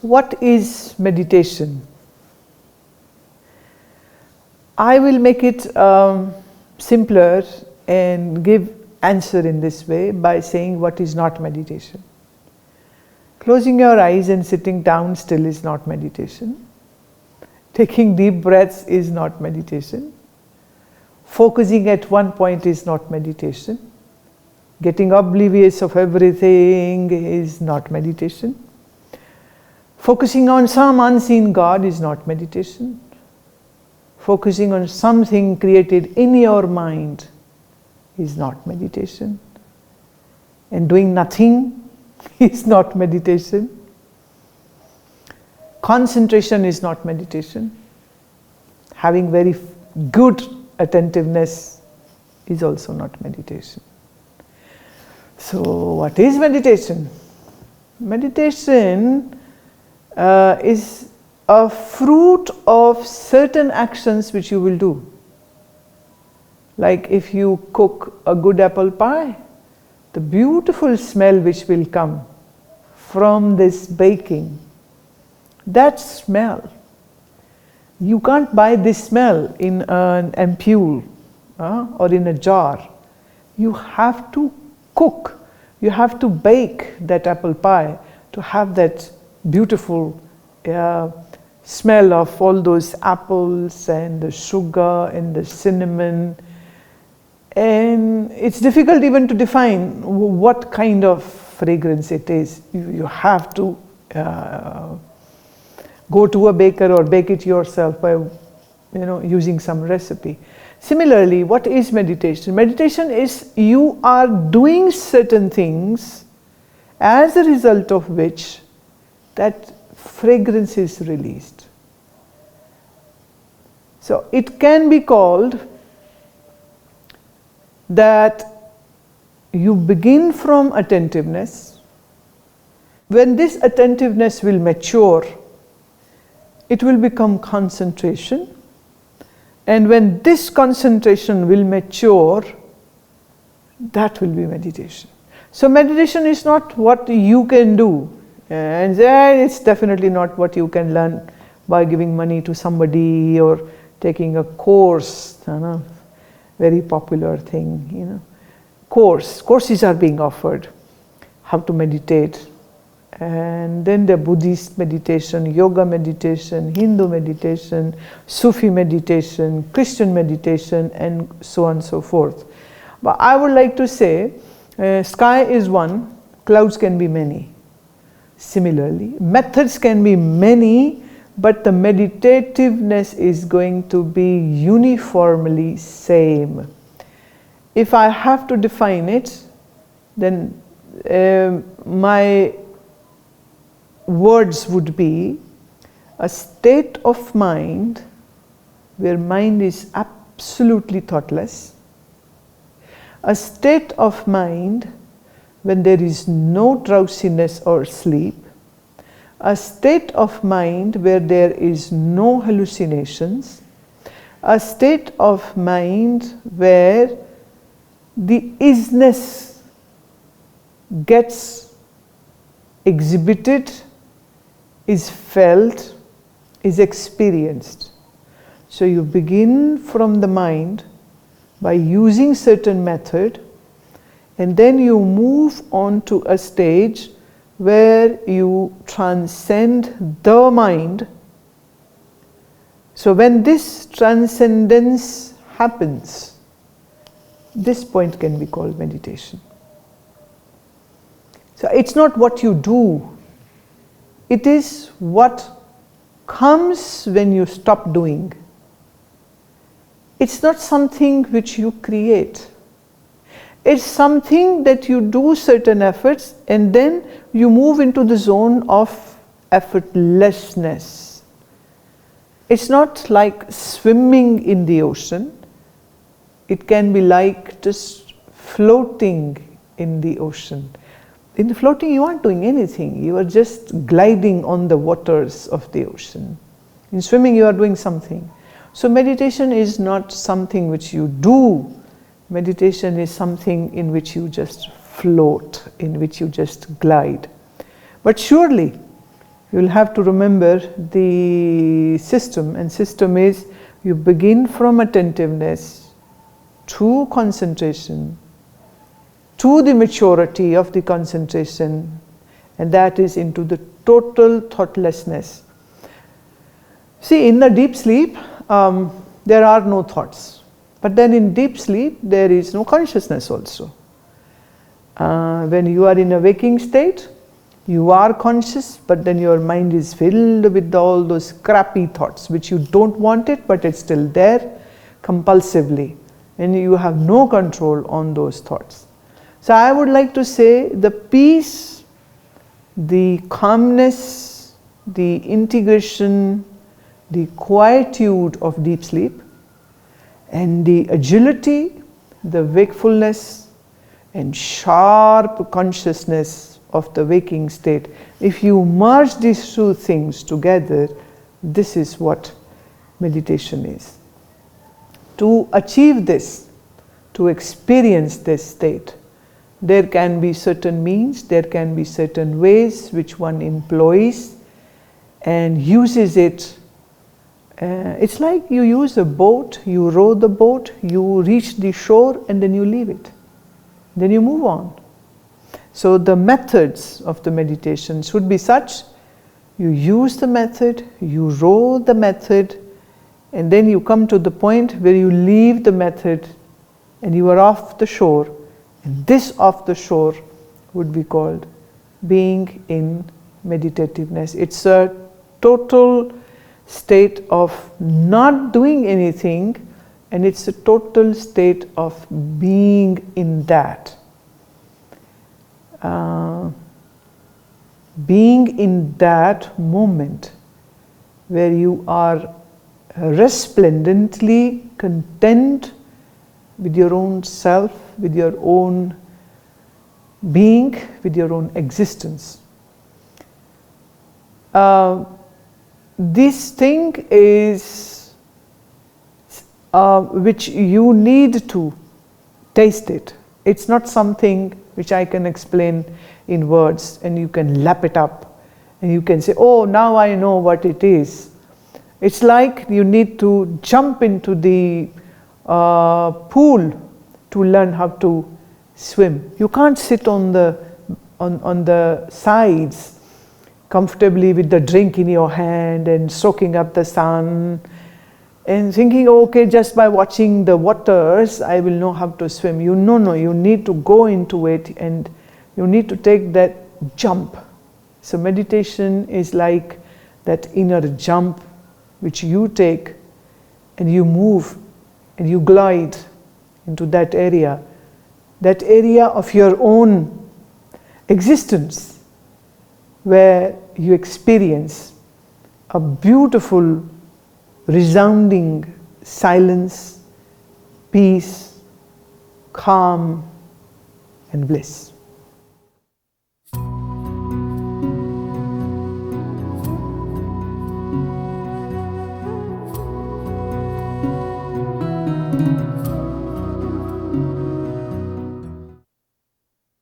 What is meditation? I will make it simpler and give answer in this way by saying what is not meditation. Closing your eyes and sitting down still is not meditation. Taking deep breaths is not meditation. Focusing at one point is not meditation. Getting oblivious of everything is not meditation. Focusing on some unseen God is not meditation. Focusing on something created in your mind is not meditation. And doing nothing is not meditation. Concentration is not meditation. Having very good attentiveness is also not meditation. So, what is meditation? Meditation is a fruit of certain actions which you will do. Like if you cook a good apple pie, the beautiful smell which will come from this baking, that smell, you can't buy this smell in an ampule or in a jar. You have to cook, you have to bake that apple pie to have that beautiful smell of all those apples and the sugar and the cinnamon. And it's difficult even to define what kind of fragrance it is. You have to go to a baker or bake it yourself by using some recipe. Similarly, what is meditation? Meditation is you are doing certain things as a result of which that fragrance is released. So it can be called that you begin from attentiveness. When this attentiveness will mature, it will become concentration. And when this concentration will mature, that will be meditation. So meditation is not what you can do. And it's definitely not what you can learn by giving money to somebody or taking a course, very popular thing, Courses are being offered, how to meditate. And then the Buddhist meditation, yoga meditation, Hindu meditation, Sufi meditation, Christian meditation, and so on and so forth. But I would like to say, sky is one, clouds can be many. Similarly, methods can be many, but the meditativeness is going to be uniformly same. If I have to define it, then my words would be a state of mind where mind is absolutely thoughtless, a state of mind when there is no drowsiness or sleep, a state of mind where there is no hallucinations, a state of mind where the isness gets exhibited, is felt, is experienced. So you begin from the mind by using certain method, and then you move on to a stage where you transcend the mind. So when this transcendence happens, this point can be called meditation. So it's not what you do, it is what comes when you stop doing. It's not something which you create. It's something that you do certain efforts and then you move into the zone of effortlessness. It's not like swimming in the ocean. It can be like just floating in the ocean. In the floating, you aren't doing anything. You are just gliding on the waters of the ocean. In swimming, you are doing something. So meditation is not something which you do. Meditation is something in which you just float, in which you just glide. But surely, You will have to remember the system, and system is you begin from attentiveness to concentration, to the maturity of the concentration, and that is into the total thoughtlessness. See, in the deep sleep, there are no thoughts. But then in deep sleep, there is no consciousness also. When you are in a waking state, you are conscious, but then your mind is filled with all those crappy thoughts, which you don't want it, but it's still there compulsively. And you have no control on those thoughts. So I would like to say the peace, the calmness, the integration, the quietude of deep sleep, and the agility, the wakefulness, and sharp consciousness of the waking state. If you merge these two things together, this is what meditation is. To achieve this, to experience this state, there can be certain means, there can be certain ways which one employs and uses it. It's like you use a boat, you row the boat, you reach the shore and then you leave it. Then you move on. So the methods of the meditation should be such, you use the method, you row the method, and then you come to the point where you leave the method and you are off the shore, and this off the shore would be called being in meditativeness. It's a total state of not doing anything, and it's a total state of being in that. Being in that moment where you are resplendently content with your own self, with your own being, with your own existence. This thing is which you need to taste it. It's not something which I can explain in words and you can lap it up and you can say, oh, now I know what it is. It's like you need to jump into the pool to learn how to swim. You can't sit on the sides comfortably with the drink in your hand and soaking up the sun and thinking, okay, just by watching the waters, I will know how to swim. You need to go into it and you need to take that jump. So meditation is like that inner jump which you take and you move and you glide into that area of your own existence where you experience a beautiful resounding silence, peace, calm, and bliss.